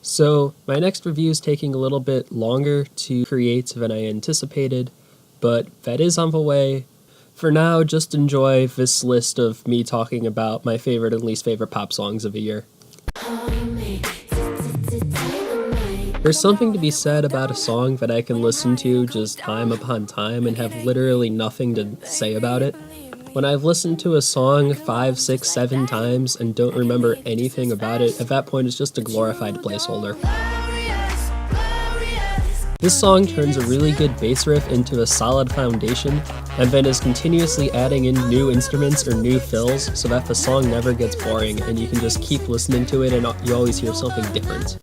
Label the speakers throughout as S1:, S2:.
S1: So my next review is taking a little bit longer to create than I anticipated, but that is on the way. For now, just enjoy this list of me talking about my favorite and least favorite pop songs of the year. There's something to be said about a song that I can listen to just time upon time and have literally nothing to say about it. When I've listened to a song 5, 6, 7 times and don't remember anything about it, at that point it's just a glorified placeholder. This song turns a really good bass riff into a solid foundation, and then is continuously adding in new instruments or new fills so that the song never gets boring and you can just keep listening to it and you always hear something different.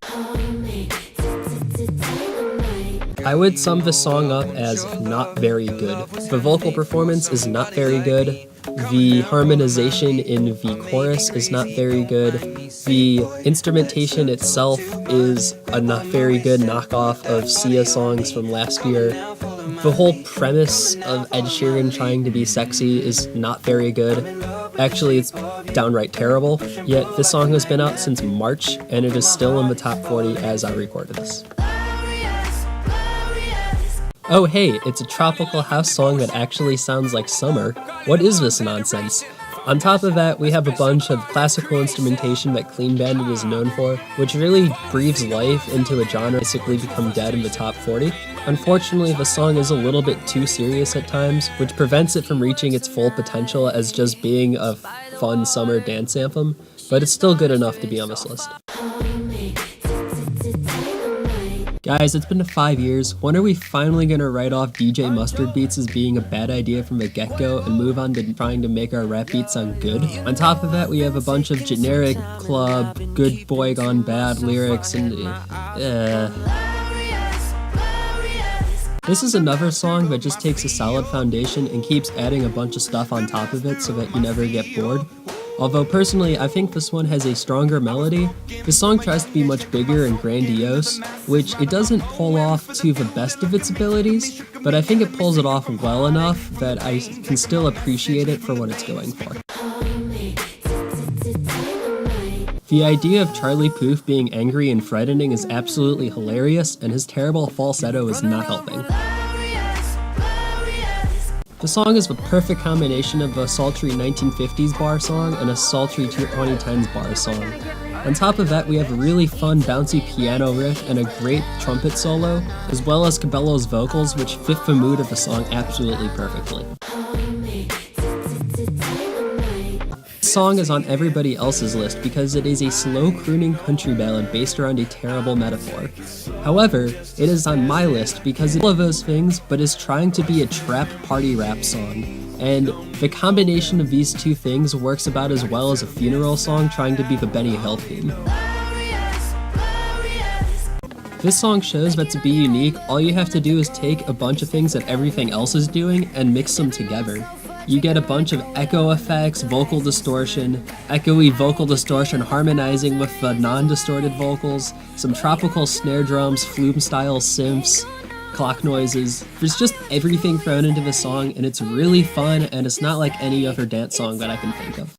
S1: I would sum the song up as not very good. The vocal performance is not very good. The harmonization in the chorus is not very good. The instrumentation itself is a not very good knockoff of Sia songs from last year. The whole premise of Ed Sheeran trying to be sexy is not very good. Actually, it's downright terrible. Yet this song has been out since March, and it is still in the top 40 as I recorded this. Oh hey, it's a tropical house song that actually sounds like summer. What is this nonsense? On top of that, we have a bunch of classical instrumentation that Clean Bandit is known for, which really breathes life into a genre basically become dead in the top 40. Unfortunately, the song is a little bit too serious at times, which prevents it from reaching its full potential as just being a fun summer dance anthem, but it's still good enough to be on this list. Guys, it's been 5 years. When are we finally gonna write off DJ Mustard beats as being a bad idea from the get-go and move on to trying to make our rap beats sound good? On top of that, we have a bunch of generic club, good boy gone bad lyrics and This is another song that just takes a solid foundation and keeps adding a bunch of stuff on top of it so that you never get bored. Although personally, I think this one has a stronger melody. The song tries to be much bigger and grandiose, which it doesn't pull off to the best of its abilities, but I think it pulls it off well enough that I can still appreciate it for what it's going for. The idea of Charlie Puth being angry and frightening is absolutely hilarious, and his terrible falsetto is not helping. The song is the perfect combination of a sultry 1950s bar song and a sultry 2010s bar song. On top of that, we have a really fun bouncy piano riff and a great trumpet solo, as well as Cabello's vocals, which fit the mood of the song absolutely perfectly. This song is on everybody else's list because it is a slow crooning country ballad based around a terrible metaphor. However, it is on my list because it's all of those things, but is trying to be a trap party rap song. And the combination of these two things works about as well as a funeral song trying to be the Benny Hill theme. This song shows that to be unique, all you have to do is take a bunch of things that everything else is doing and mix them together. You get a bunch of echo effects, vocal distortion, echoey vocal distortion harmonizing with the non-distorted vocals, some tropical snare drums, flume-style synths, clock noises. There's just everything thrown into the song, and it's really fun, and it's not like any other dance song that I can think of.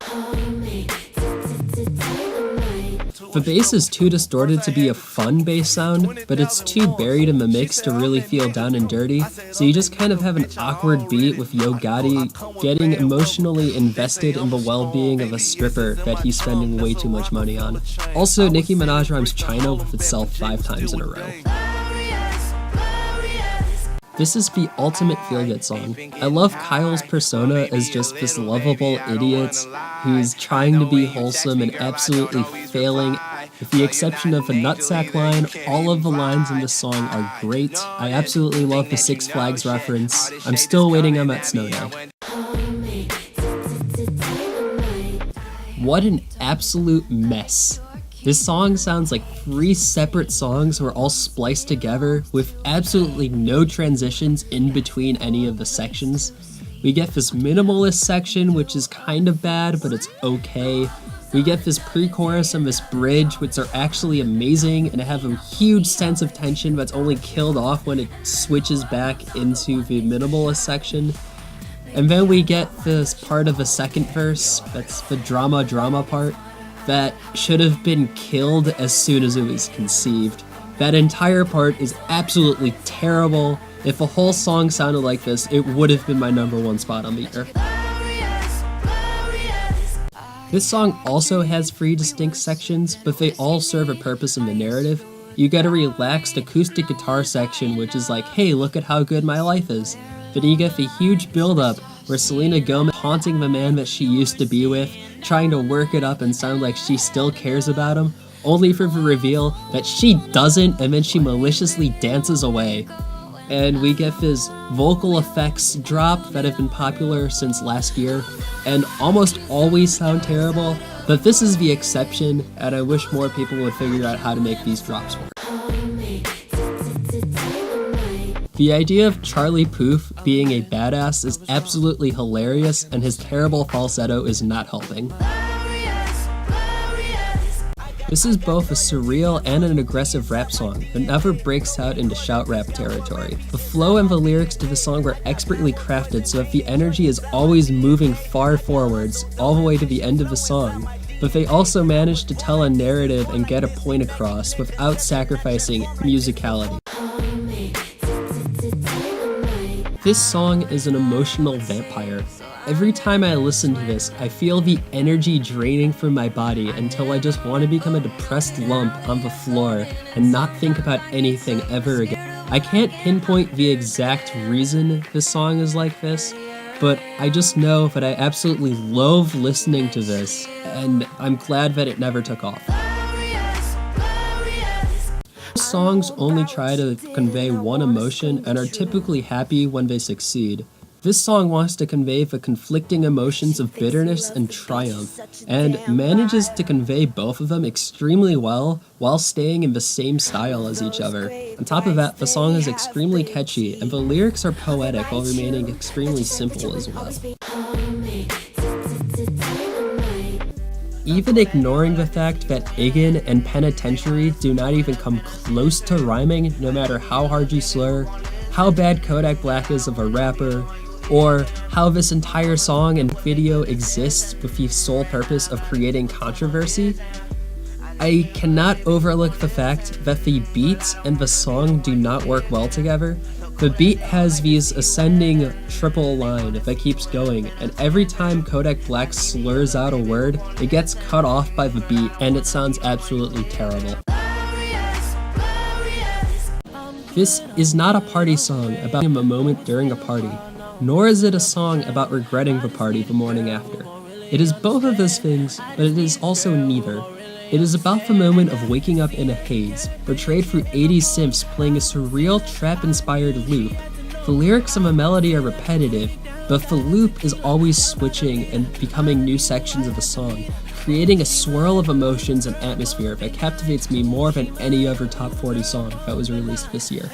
S1: The bass is too distorted to be a fun bass sound, but it's too buried in the mix to really feel down and dirty, so you just kind of have an awkward beat with Yo Gotti getting emotionally invested in the well-being of a stripper that he's spending way too much money on. Also, Nicki Minaj rhymes China with itself 5 times in a row. This is the ultimate feel-good song. I love Kyle's persona as just this lovable idiot who's trying to be wholesome and absolutely failing. With the exception of the nutsack line, all of the lines in this song are great. I absolutely love the Six Flags reference. I'm still waiting on that snow day. What an absolute mess. This song sounds like 3 separate songs were all spliced together with absolutely no transitions in between any of the sections. We get this minimalist section, which is kind of bad, but it's okay. We get this pre-chorus and this bridge, which are actually amazing and have a huge sense of tension that's only killed off when it switches back into the minimalist section. And then we get this part of the second verse, that's the drama part, that should have been killed as soon as it was conceived. That entire part is absolutely terrible. If a whole song sounded like this, it would have been my #1 spot on the year. This song also has 3 distinct sections, but they all serve a purpose in the narrative. You get a relaxed acoustic guitar section, which is like, hey, look at how good my life is. But then you get the huge build-up where Selena Gomez haunting the man that she used to be with, trying to work it up and sound like she still cares about him, only for the reveal that she doesn't, and then she maliciously dances away. And we get this vocal effects drop that have been popular since last year, and almost always sound terrible, but this is the exception, and I wish more people would figure out how to make these drops work. The idea of Charlie Puth being a badass is absolutely hilarious, and his terrible falsetto is not helping. This is both a surreal and an aggressive rap song that never breaks out into shout rap territory. The flow and the lyrics to the song were expertly crafted so that the energy is always moving far forwards, all the way to the end of the song, but they also managed to tell a narrative and get a point across without sacrificing musicality. This song is an emotional vampire. Every time I listen to this, I feel the energy draining from my body until I just want to become a depressed lump on the floor and not think about anything ever again. I can't pinpoint the exact reason this song is like this, but I just know that I absolutely loathe listening to this, and I'm glad that it never took off. Songs only try to convey one emotion and are typically happy when they succeed. This song wants to convey the conflicting emotions of bitterness and triumph, and manages to convey both of them extremely well while staying in the same style as each other. On top of that, the song is extremely catchy, and the lyrics are poetic while remaining extremely simple as well. Even ignoring the fact that Iggin and Penitentiary do not even come close to rhyming, no matter how hard you slur, how bad Kodak Black is of a rapper, or how this entire song and video exists with the sole purpose of creating controversy, I cannot overlook the fact that the beats and the song do not work well together. The beat has these ascending triple line that keeps going, and every time Kodak Black slurs out a word, it gets cut off by the beat, and it sounds absolutely terrible. This is not a party song about a moment during a party, nor is it a song about regretting the party the morning after. It is both of those things, but it is also neither. It is about the moment of waking up in a haze, portrayed through 80s synths playing a surreal trap-inspired loop. The lyrics of a melody are repetitive, but the loop is always switching and becoming new sections of the song, creating a swirl of emotions and atmosphere that captivates me more than any other top 40 song that was released this year.